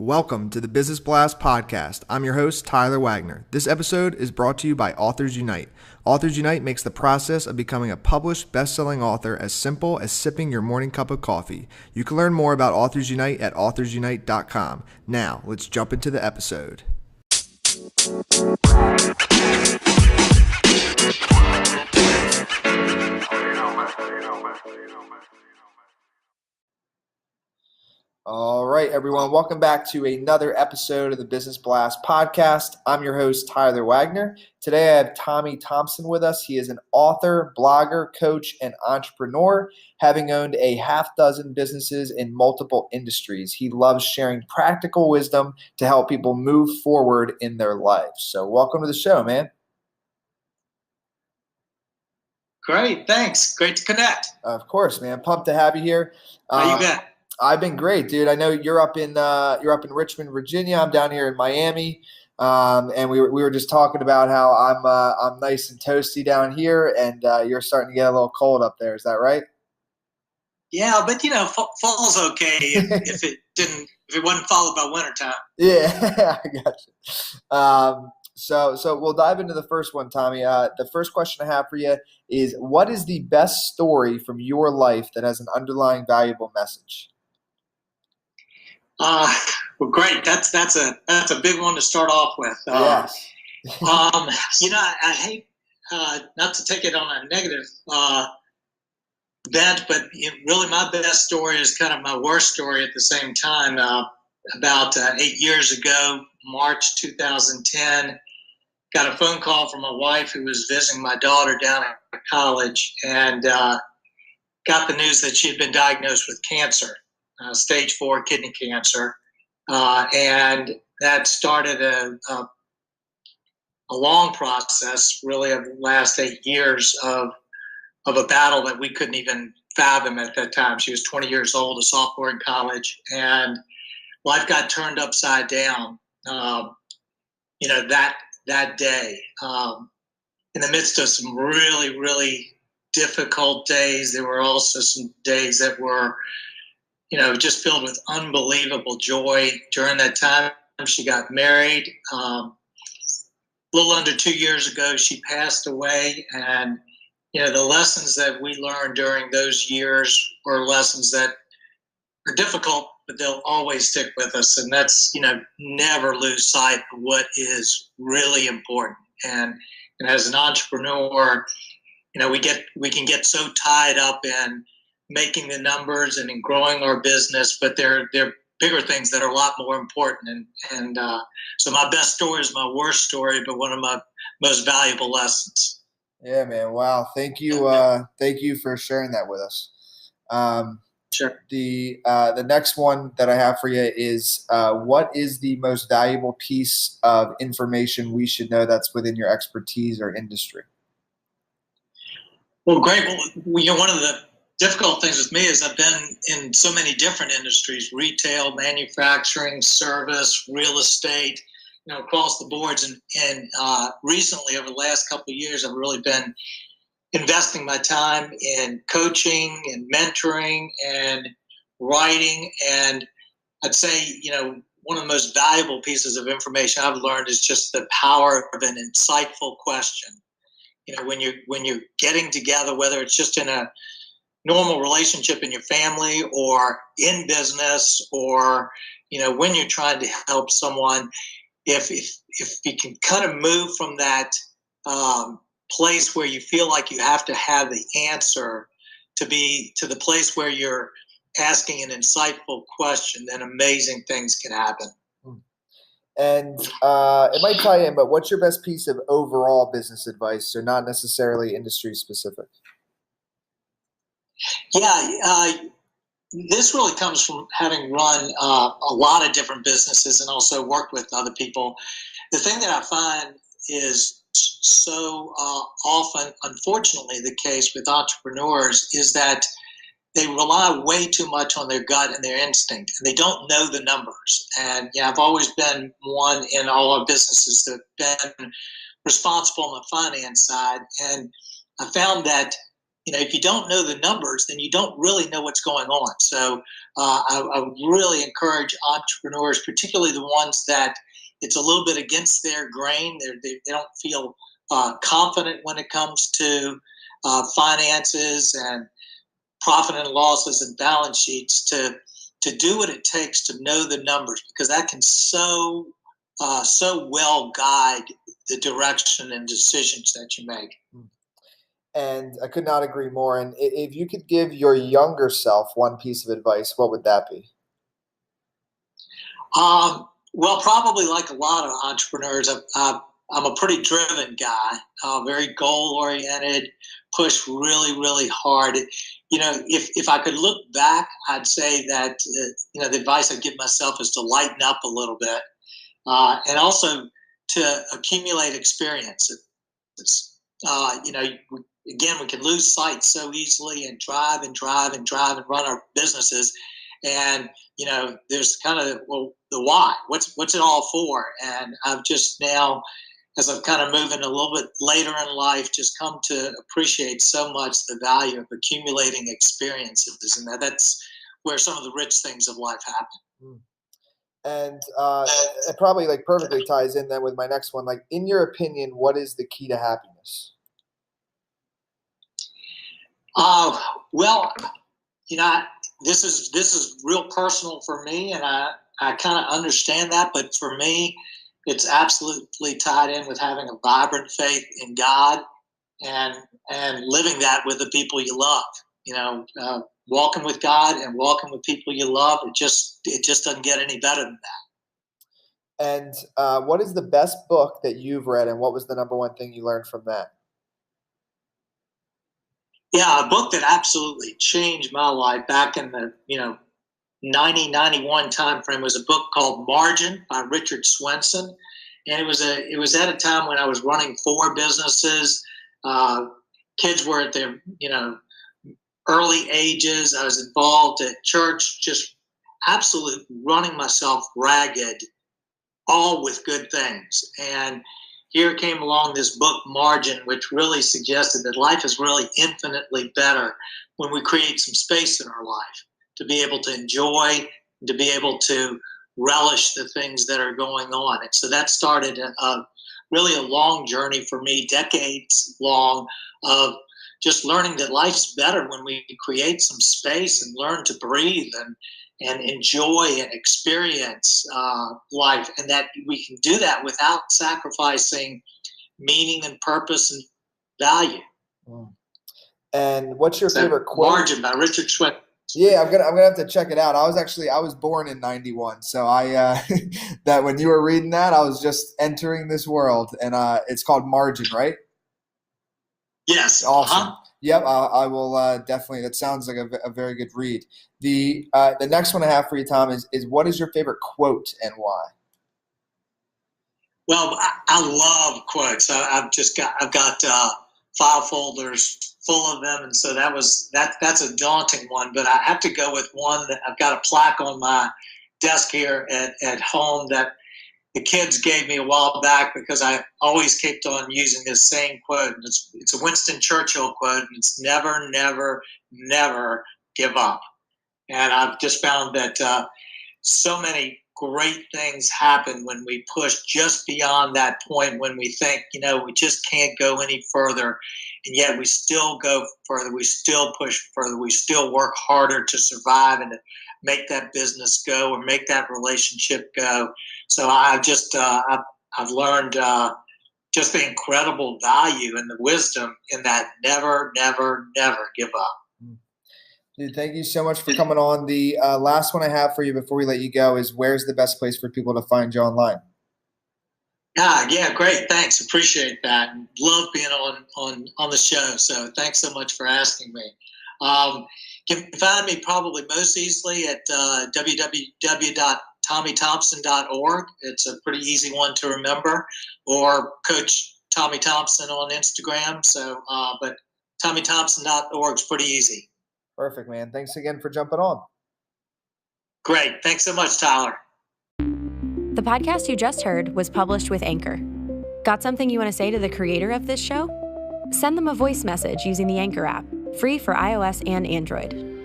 Welcome to the Business Blast podcast. I'm your host, Tyler Wagner. This episode is brought to you by Authors Unite. Authors Unite makes the process of becoming a published, best-selling author as simple as sipping your morning cup of coffee. You can learn more about Authors Unite at authorsunite.com. Now, let's jump into the episode. All right, everyone. Welcome back to another episode of the Business Blast podcast. I'm your host, Tyler Wagner. Today, I have Thompson with us. He is an author, blogger, coach, and entrepreneur, having owned a half dozen businesses in multiple industries. He loves sharing practical wisdom to help people move forward in their lives. So welcome to the show, man. Great. Thanks. Great to connect. Of course, man. Pumped to have you here. How you been? I've been great, dude. I know you're up in Richmond, Virginia. I'm down here in Miami, and we were just talking about how I'm nice and toasty down here, and you're starting to get a little cold up there. Is that right? Yeah, but fall's okay if it wasn't followed by wintertime. Yeah, I got you. So we'll dive into the first one, Tommy. The first question I have for you is, what is the best story from your life that has an underlying valuable message? Well, great. That's a big one to start off with. Yes. I hate not to take it on a negative bent, but really my best story is kind of my worst story at the same time. About 8 years ago, March 2010, got a phone call from my wife who was visiting my daughter down at college, and got the news that she had been diagnosed with cancer. Stage 4 kidney cancer, and that started a long process, really, of the last 8 years of a battle that we couldn't even fathom at that time. She was 20 years old, a sophomore in college, and life got turned upside down. That day, in the midst of some really, really difficult days, there were also some days that were just filled with unbelievable joy. During that time, she got married. A little under 2 years ago, she passed away. And, the lessons that we learned during those years were lessons that are difficult, but they'll always stick with us. And that's, never lose sight of what is really important. And as an entrepreneur, we can get so tied up in making the numbers and in growing our business, but there are bigger things that are a lot more important. And so my best story is my worst story, but one of my most valuable lessons. Yeah, man. Wow. Thank you. Thank you for sharing that with us. Sure. The next one that I have for you is, what is the most valuable piece of information we should know that's within your expertise or industry? Well, great. Well, one of the difficult things with me is I've been in so many different industries: retail, manufacturing, service, real estate, across the boards. And recently, over the last couple of years, I've really been investing my time in coaching and mentoring and writing. And I'd say, one of the most valuable pieces of information I've learned is just the power of an insightful question. When you're getting together, whether it's just in a normal relationship in your family or in business, or when you're trying to help someone, if you can kind of move from that place where you feel like you have to have the answer to the place where you're asking an insightful question, then amazing things can happen. And it might tie in, but what's your best piece of overall business advice? So not necessarily industry specific. Yeah, this really comes from having run a lot of different businesses and also worked with other people. The thing that I find is so often, unfortunately, the case with entrepreneurs is that they rely way too much on their gut and their instinct, and they don't know the numbers. And I've always been one in all our businesses that have been responsible on the finance side, and I found that if you don't know the numbers, then you don't really know what's going on. So I would really encourage entrepreneurs, particularly the ones that it's a little bit against their grain. They don't feel confident when it comes to finances and profit and losses and balance sheets, to do what it takes to know the numbers, because that can so well guide the direction and decisions that you make. And I could not agree more. And if you could give your younger self one piece of advice, what would that be? Well, probably like a lot of entrepreneurs, I'm a pretty driven guy, very goal oriented, push really, really hard. If I could look back, I'd say that the advice I'd give myself is to lighten up a little bit, and also to accumulate experience. Again, we can lose sight so easily and drive and run our businesses. And, there's kind of, the why, what's it all for? And I've just now, as I'm kind of moving a little bit later in life, just come to appreciate so much the value of accumulating experiences. And that's where some of the rich things of life happen. And it probably perfectly ties in then with my next one. In your opinion, what is the key to happiness? Well, this is real personal for me, and I kind of understand that. But for me, it's absolutely tied in with having a vibrant faith in God and living that with the people you love. Walking with God and walking with people you love. It just doesn't get any better than that. And what is the best book that you've read, and what was the number one thing you learned from that? Yeah, a book that absolutely changed my life back in the 90-91 time frame was a book called Margin by Richard Swenson. And it was at a time when I was running 4 businesses. Kids were at their early ages. I was involved at church, just absolute running myself ragged, all with good things. And here came along this book, Margin, which really suggested that life is really infinitely better when we create some space in our life to be able to enjoy, to be able to relish the things that are going on. And so that started really a long journey for me, decades long, of just learning that life's better when we create some space and learn to breathe and enjoy and experience life, and that we can do that without sacrificing meaning and purpose and value. And what's your favorite quote? Margin by Richard Swenson. Yeah, I'm gonna have to check it out. I was born in 91, so I that when you were reading that, I was just entering this world, and it's called Margin, right? Yes. Awesome. Uh-huh. Yep, I will definitely. That sounds like a very good read. The next one I have for you, Tom, is what is your favorite quote and why? Well, I love quotes. I've got file folders full of them, and so that's a daunting one. But I have to go with one that I've got a plaque on my desk here at home that the kids gave me a while back because I always kept on using this same quote. And it's a Winston Churchill quote, and it's never, never, never give up. And I've just found that so many great things happen when we push just beyond that point, when we think, we just can't go any further. And yet we still go further. We still push further. We still work harder to survive and to make that business go or make that relationship go. So I've learned just the incredible value and the wisdom in that never, never, never give up. Dude, thank you so much for coming on. The last one I have for you before we let you go is, where's the best place for people to find you online? Yeah, great. Thanks. Appreciate that. Love being on the show. So thanks so much for asking me. You can find me probably most easily at www.tommythompson.org. It's a pretty easy one to remember, or Coach Tommy Thompson on Instagram. So, but TommyThompson.org is pretty easy. Perfect, man. Thanks again for jumping on. Great. Thanks so much, Tyler. The podcast you just heard was published with Anchor. Got something you want to say to the creator of this show? Send them a voice message using the Anchor app. free for iOS and Android.